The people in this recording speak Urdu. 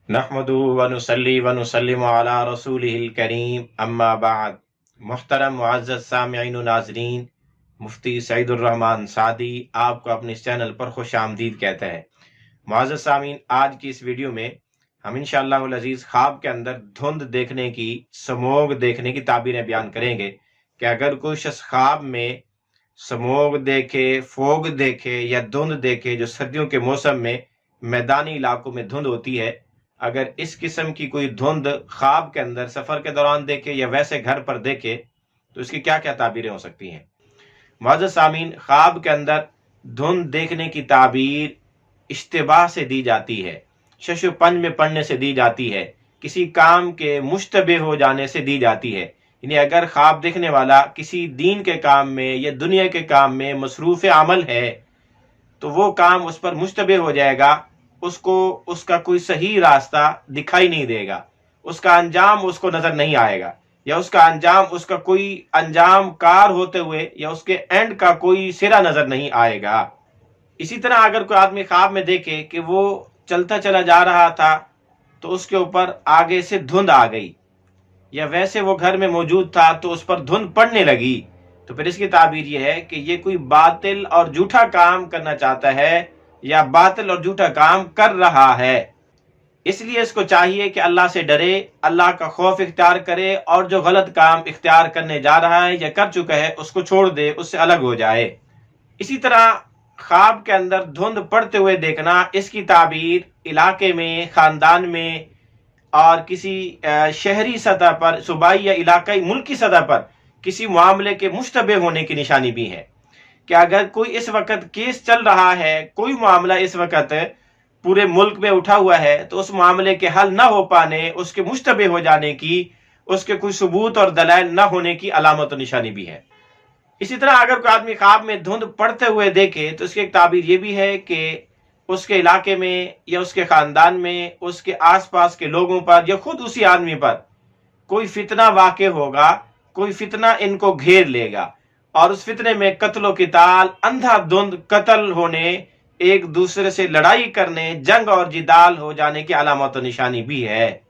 نحمدہ ونصلی ونسلم علی رسولہ الکریم اما بعد۔ محترم معزز سامعین و ناظرین، مفتی سعید الرحمن سعدی آپ کو اپنے اس چینل پر خوش آمدید کہتا ہے۔ معزز سامعین، آج کی اس ویڈیو میں ہم انشاءاللہ العزیز خواب کے اندر دھند دیکھنے کی، سموگ دیکھنے کی تعبیریں بیان کریں گے کہ اگر کوئی شخص خواب میں سموگ دیکھے، فوگ دیکھے یا دھند دیکھے، جو سردیوں کے موسم میں میدانی علاقوں میں دھند ہوتی ہے، اگر اس قسم کی کوئی دھند خواب کے اندر سفر کے دوران دیکھے یا ویسے گھر پر دیکھے تو اس کی کیا کیا تعبیریں ہو سکتی ہیں۔ معزز سامعین، خواب کے اندر دھند دیکھنے کی تعبیر اشتباہ سے دی جاتی ہے، شش و پنج میں پڑھنے سے دی جاتی ہے، کسی کام کے مشتبہ ہو جانے سے دی جاتی ہے۔ یعنی اگر خواب دیکھنے والا کسی دین کے کام میں یا دنیا کے کام میں مصروف عمل ہے تو وہ کام اس پر مشتبہ ہو جائے گا، اس کو اس کا کوئی صحیح راستہ دکھائی نہیں دے گا، اس کا انجام اس کو نظر نہیں آئے گا، یا اس کا انجام، اس کا کوئی انجام کار ہوتے ہوئے یا اس کے اینڈ کا کوئی سرا نظر نہیں آئے گا۔ اسی طرح اگر کوئی آدمی خواب میں دیکھے کہ وہ چلتا چلا جا رہا تھا تو اس کے اوپر آگے سے دھند آ گئی، یا ویسے وہ گھر میں موجود تھا تو اس پر دھند پڑنے لگی، تو پھر اس کی تعبیر یہ ہے کہ یہ کوئی باطل اور جھوٹا کام کرنا چاہتا ہے یا باطل اور جھوٹا کام کر رہا ہے۔ اس لیے اس کو چاہیے کہ اللہ سے ڈرے، اللہ کا خوف اختیار کرے، اور جو غلط کام اختیار کرنے جا رہا ہے یا کر چکا ہے اس کو چھوڑ دے، اس سے الگ ہو جائے۔ اسی طرح خواب کے اندر دھند پڑتے ہوئے دیکھنا، اس کی تعبیر علاقے میں، خاندان میں اور کسی شہری سطح پر، صوبائی یا علاقائی ملکی سطح پر کسی معاملے کے مشتبہ ہونے کی نشانی بھی ہے کہ اگر کوئی اس وقت کیس چل رہا ہے، کوئی معاملہ اس وقت پورے ملک میں اٹھا ہوا ہے، تو اس معاملے کے حل نہ ہو پانے، اس کے مشتبہ ہو جانے کی، اس کے کوئی ثبوت اور دلائل نہ ہونے کی علامت و نشانی بھی ہے۔ اسی طرح اگر کوئی آدمی خواب میں دھند پڑتے ہوئے دیکھے تو اس کی ایک تعبیر یہ بھی ہے کہ اس کے علاقے میں یا اس کے خاندان میں، اس کے آس پاس کے لوگوں پر یا خود اسی آدمی پر کوئی فتنہ واقع ہوگا، کوئی فتنہ ان کو گھیر لے گا، اور اس فتنے میں قتل و قتال، اندھا دھند قتل ہونے، ایک دوسرے سے لڑائی کرنے، جنگ اور جدال ہو جانے کی علامت و نشانی بھی ہے۔